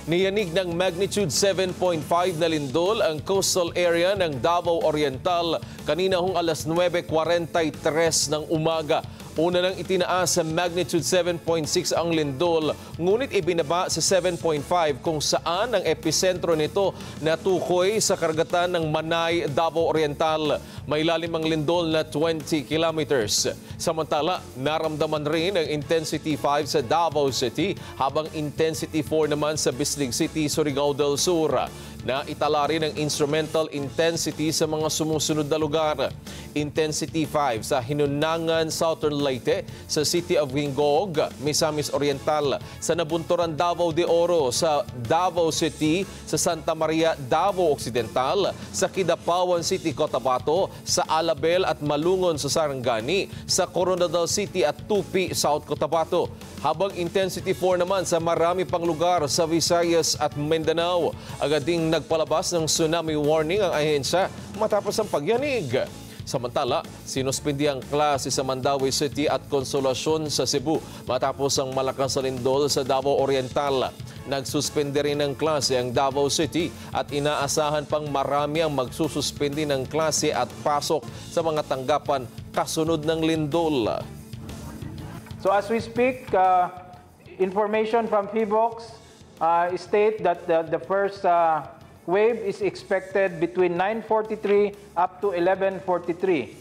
Niyanig ng magnitude 7.5 na lindol ang coastal area ng Davao Oriental kanina hong alas 9:43 ng umaga. Una nang itinaas sa magnitude 7.6 ang lindol, ngunit ibinaba sa 7.5 kung saan ang episentro nito natukoy sa karagatan ng Manay, Davao Oriental. May lalim ang lindol na 20 kilometers. Samantala, naramdaman rin ang intensity 5 sa Davao City habang intensity 4 naman sa Bislig City, Surigao del Sur. Naitala rin ang instrumental intensity sa mga sumusunod na lugar. Intensity 5 sa Hinunangan, Southern Leyte, sa City of Hingog, Misamis Oriental, sa Nabunturan, Davao de Oro, sa Davao City, sa Santa Maria, Davao Occidental, sa Kidapawan City, Cotabato, sa Alabel at Malungon sa Sarangani, sa Coronadal City at Tupi, South Cotabato. Habang intensity 4 naman sa marami pang lugar sa Visayas at Mindanao. Agad ding nagpalabas ng tsunami warning ang ahensya matapos ang pagyanig. Samantala, sinuspindi ang klase sa Mandaue City at Consolacion sa Cebu matapos ang malakas na lindol sa Davao Oriental. Nagsuspindi rin ng klase ang Davao City at inaasahan pang marami ang magsususpindi ng klase at pasok sa mga tanggapan kasunod ng lindol. So as we speak, information from PHIVOLCS state that the first wave is expected between 9:43 up to 11:43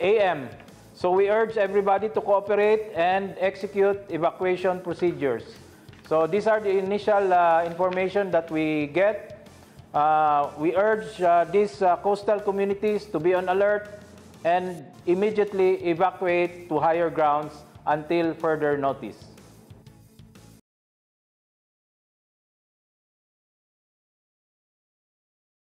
a.m. So we urge everybody to cooperate and execute evacuation procedures. So these are the initial information that we get. We urge these coastal communities to be on alert and immediately evacuate to higher grounds until further notice.